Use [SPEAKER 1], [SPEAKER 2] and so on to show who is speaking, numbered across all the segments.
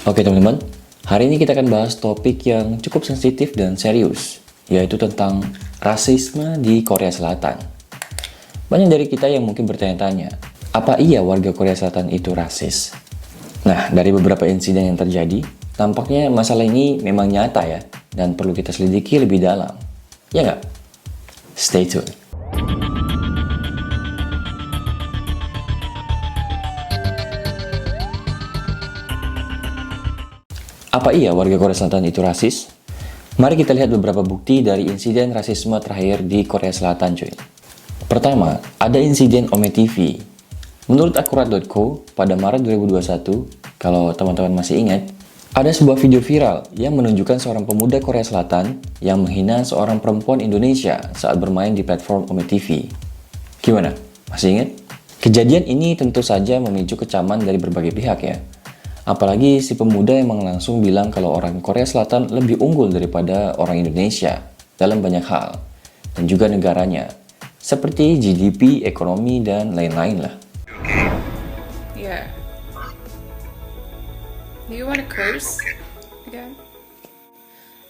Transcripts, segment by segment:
[SPEAKER 1] Oke teman-teman, hari ini kita akan bahas topik yang cukup sensitif dan serius, yaitu tentang rasisme di Korea Selatan. Banyak dari kita yang mungkin bertanya-tanya, apa iya warga Korea Selatan itu rasis? Nah, dari beberapa insiden yang terjadi, tampaknya masalah ini memang nyata ya, dan perlu kita selidiki lebih dalam. Ya nggak? Stay tuned. Apa iya warga Korea Selatan itu rasis? Mari kita lihat beberapa bukti dari insiden rasisme terakhir di Korea Selatan, cuy. Pertama, ada insiden Ome TV. Menurut Akurat.co, pada Maret 2021, kalau teman-teman masih ingat, ada sebuah video viral yang menunjukkan seorang pemuda Korea Selatan yang menghina seorang perempuan Indonesia saat bermain di platform Ome TV. Gimana? Masih ingat? Kejadian ini tentu saja memicu kecaman dari berbagai pihak ya. Apalagi si pemuda emang langsung bilang kalau orang Korea Selatan lebih unggul daripada orang Indonesia dalam banyak hal, dan juga negaranya, seperti GDP, ekonomi, dan lain-lain lah.
[SPEAKER 2] Yeah. Do you want to curse again?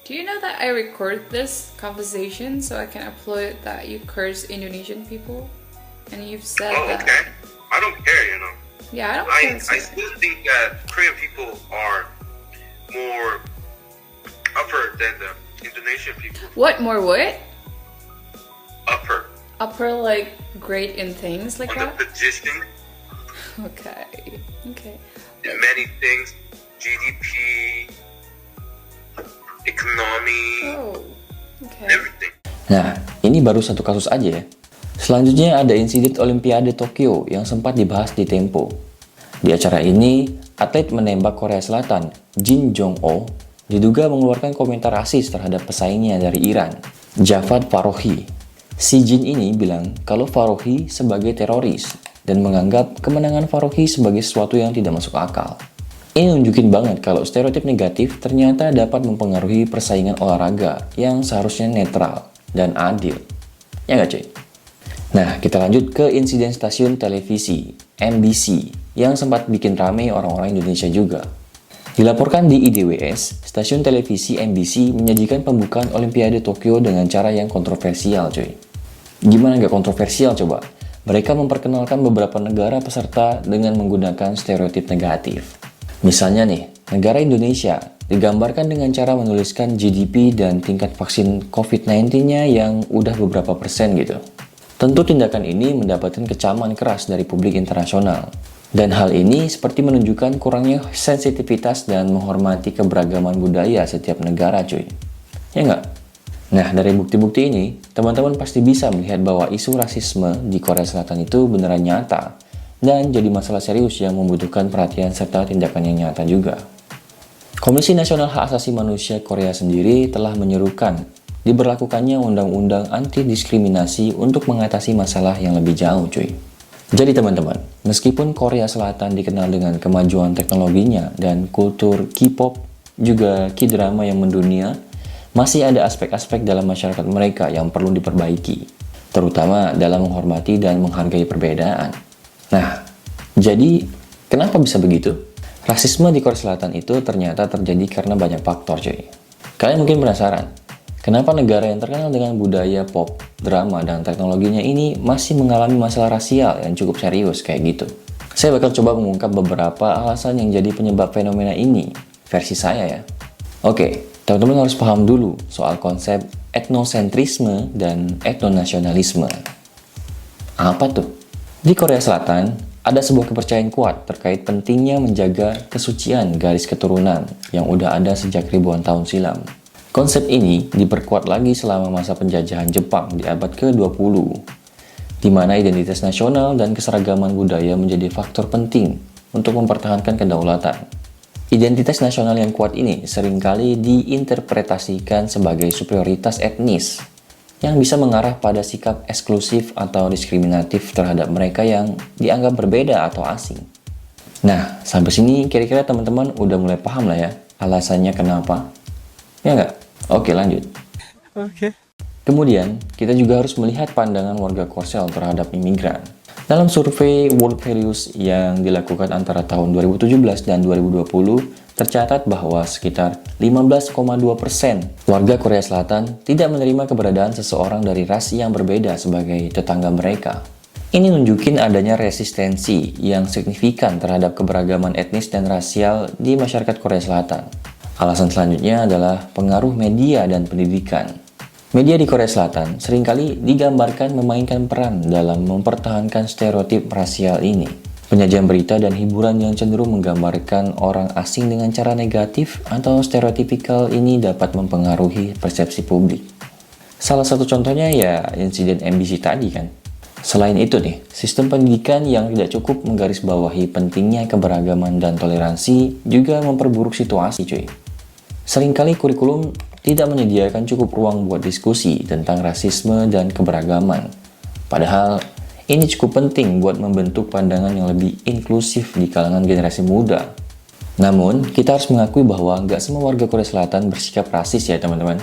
[SPEAKER 2] Do you know that I record this conversation so I can upload that you curse Indonesian people? And you've said that.
[SPEAKER 3] Okay. I don't care, you know.
[SPEAKER 2] Yeah, I don't
[SPEAKER 3] I
[SPEAKER 2] curse.
[SPEAKER 3] still think that Korean people are more upper than the Indonesian people.
[SPEAKER 2] What more? What?
[SPEAKER 3] Upper
[SPEAKER 2] Upper like great in things like
[SPEAKER 3] on
[SPEAKER 2] that.
[SPEAKER 3] the position,
[SPEAKER 2] Okay. Okay.
[SPEAKER 3] in many things, GDP, economy,
[SPEAKER 2] Oh. Okay.
[SPEAKER 3] everything.
[SPEAKER 1] Nah, ini baru satu kasus aja ya. Selanjutnya ada insiden Olimpiade Tokyo yang sempat dibahas di Tempo. Di acara ini, atlet menembak Korea Selatan, Jin Jong-oh, diduga mengeluarkan komentar rasis terhadap pesaingnya dari Iran, Javad Farohi. Si Jin ini bilang kalau Farohi sebagai teroris dan menganggap kemenangan Farohi sebagai sesuatu yang tidak masuk akal. Ini nunjukin banget kalau stereotip negatif ternyata dapat mempengaruhi persaingan olahraga yang seharusnya netral dan adil. Ya nggak cuy? Nah, kita lanjut ke insiden stasiun televisi MBC yang sempat bikin rame orang-orang Indonesia juga. Dilaporkan di IDWS, stasiun televisi MBC menyajikan pembukaan Olimpiade Tokyo dengan cara yang kontroversial, cuy. Gimana nggak kontroversial coba? Mereka memperkenalkan beberapa negara peserta dengan menggunakan stereotip negatif. Misalnya nih, negara Indonesia digambarkan dengan cara menuliskan GDP dan tingkat vaksin COVID-19-nya yang udah beberapa persen gitu. Tentu tindakan ini mendapatkan kecaman keras dari publik internasional. Dan hal ini seperti menunjukkan kurangnya sensitivitas dan menghormati keberagaman budaya setiap negara, cuy. Ya nggak? Nah, dari bukti-bukti ini, teman-teman pasti bisa melihat bahwa isu rasisme di Korea Selatan itu beneran nyata dan jadi masalah serius yang membutuhkan perhatian serta tindakan yang nyata juga. Komisi Nasional Hak Asasi Manusia Korea sendiri telah menyerukan diberlakukannya undang-undang anti-diskriminasi untuk mengatasi masalah yang lebih jauh, cuy. Jadi teman-teman, meskipun Korea Selatan dikenal dengan kemajuan teknologinya dan kultur K-pop, juga K-drama yang mendunia, masih ada aspek-aspek dalam masyarakat mereka yang perlu diperbaiki, terutama dalam menghormati dan menghargai perbedaan. Nah, jadi kenapa bisa begitu? Rasisme di Korea Selatan itu ternyata terjadi karena banyak faktor, cuy. Kalian mungkin penasaran, kenapa negara yang terkenal dengan budaya pop, drama, dan teknologinya ini masih mengalami masalah rasial yang cukup serius kayak gitu? Saya bakal coba mengungkap beberapa alasan yang jadi penyebab fenomena ini, versi saya ya. Oke, teman-teman harus paham dulu soal konsep etnosentrisme dan etnonasionalisme. Apa tuh? Di Korea Selatan, ada sebuah kepercayaan kuat terkait pentingnya menjaga kesucian garis keturunan yang udah ada sejak ribuan tahun silam. Konsep ini diperkuat lagi selama masa penjajahan Jepang di abad ke-20, di mana identitas nasional dan keseragaman budaya menjadi faktor penting untuk mempertahankan kedaulatan. Identitas nasional yang kuat ini seringkali diinterpretasikan sebagai superioritas etnis, yang bisa mengarah pada sikap eksklusif atau diskriminatif terhadap mereka yang dianggap berbeda atau asing. Nah, sampai sini kira-kira teman-teman udah mulai paham lah ya alasannya kenapa? Ya nggak? Oke, lanjut.
[SPEAKER 4] Oke.
[SPEAKER 1] Kemudian, kita juga harus melihat pandangan warga Korsel terhadap imigran. Dalam survei World Values yang dilakukan antara tahun 2017 dan 2020, tercatat bahwa sekitar 15,2% warga Korea Selatan tidak menerima keberadaan seseorang dari ras yang berbeda sebagai tetangga mereka. Ini nunjukin adanya resistensi yang signifikan terhadap keberagaman etnis dan rasial di masyarakat Korea Selatan. Alasan selanjutnya adalah pengaruh media dan pendidikan. Media di Korea Selatan seringkali digambarkan memainkan peran dalam mempertahankan stereotip rasial ini. Penyajian berita dan hiburan yang cenderung menggambarkan orang asing dengan cara negatif atau stereotipikal ini dapat mempengaruhi persepsi publik. Salah satu contohnya ya insiden MBC tadi kan. Selain itu nih, sistem pendidikan yang tidak cukup menggarisbawahi pentingnya keberagaman dan toleransi juga memperburuk situasi cuy. Seringkali kurikulum tidak menyediakan cukup ruang buat diskusi tentang rasisme dan keberagaman. Padahal, ini cukup penting buat membentuk pandangan yang lebih inklusif di kalangan generasi muda. Namun, kita harus mengakui bahwa nggak semua warga Korea Selatan bersikap rasis ya teman-teman.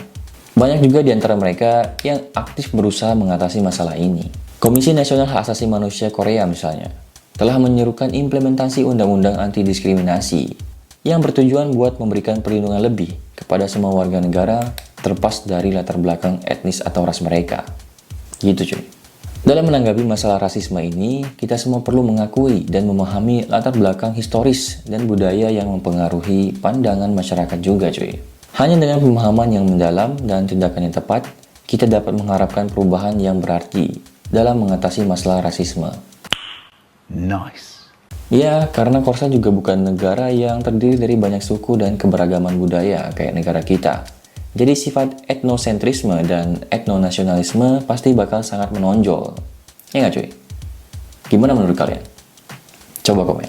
[SPEAKER 1] Banyak juga di antara mereka yang aktif berusaha mengatasi masalah ini. Komisi Nasional Hak Asasi Manusia Korea misalnya, telah menyerukan implementasi undang-undang anti-diskriminasi yang bertujuan buat memberikan perlindungan lebih kepada semua warga negara terlepas dari latar belakang etnis atau ras mereka. Gitu cuy. Dalam menanggapi masalah rasisme ini, kita semua perlu mengakui dan memahami latar belakang historis dan budaya yang mempengaruhi pandangan masyarakat juga cuy. Hanya dengan pemahaman yang mendalam dan tindakan yang tepat, kita dapat mengharapkan perubahan yang berarti dalam mengatasi masalah rasisme.
[SPEAKER 4] Nice.
[SPEAKER 1] Ya, karena Korea juga bukan negara yang terdiri dari banyak suku dan keberagaman budaya kayak negara kita. Jadi sifat etnosentrisme dan etnonasionalisme pasti bakal sangat menonjol. Ya nggak cuy? Gimana menurut kalian? Coba komen.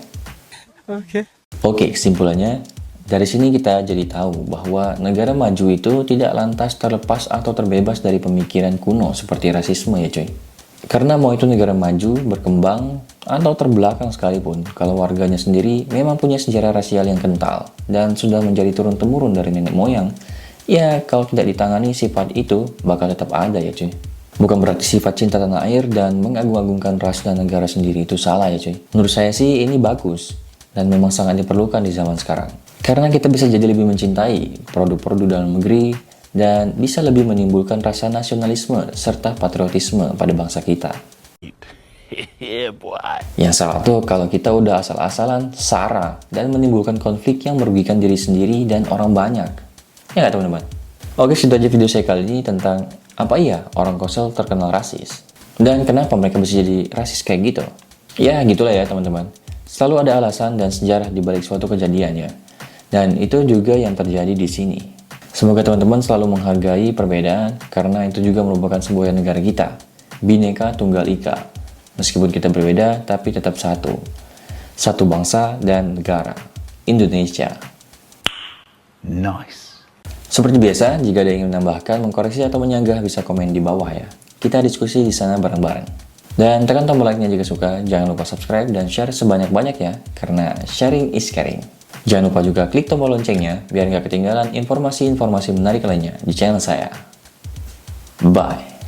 [SPEAKER 1] Oke, kesimpulannya, dari sini kita jadi tahu bahwa negara maju itu tidak lantas terlepas atau terbebas dari pemikiran kuno seperti rasisme ya cuy. Karena mau itu negara maju, berkembang, atau terbelakang sekalipun, kalau warganya sendiri memang punya sejarah rasial yang kental dan sudah menjadi turun-temurun dari nenek moyang, ya kalau tidak ditangani sifat itu bakal tetap ada ya cuy. Bukan berarti sifat cinta tanah air dan mengagung-agungkan ras dan negara sendiri itu salah ya cuy. Menurut saya sih ini bagus dan memang sangat diperlukan di zaman sekarang. Karena kita bisa jadi lebih mencintai produk-produk dalam negeri dan bisa lebih menimbulkan rasa nasionalisme serta patriotisme pada bangsa kita. Yang salah tuh kalau kita udah asal-asalan, sara, dan menimbulkan konflik yang merugikan diri sendiri dan orang banyak. Ya nggak teman-teman? Oke, segitu aja video saya kali ini tentang apa iya orang Korsel terkenal rasis. Dan kenapa mereka bisa jadi rasis kayak gitu. Ya gitulah ya teman-teman. Selalu ada alasan dan sejarah di balik suatu kejadiannya. Dan itu juga yang terjadi di sini. Semoga teman-teman selalu menghargai perbedaan karena itu juga merupakan sebuah negara kita. Bhinneka Tunggal Ika. Meskipun kita berbeda, tapi tetap satu. Satu bangsa dan negara. Indonesia.
[SPEAKER 4] Nice.
[SPEAKER 1] Seperti biasa, jika ada yang ingin menambahkan, mengkoreksi atau menyanggah bisa komen di bawah ya. Kita diskusi di sana bareng-bareng. Dan tekan tombol like-nya jika suka, jangan lupa subscribe dan share sebanyak-banyaknya karena sharing is caring. Jangan lupa juga klik tombol loncengnya biar nggak ketinggalan informasi-informasi menarik lainnya di channel saya. Bye.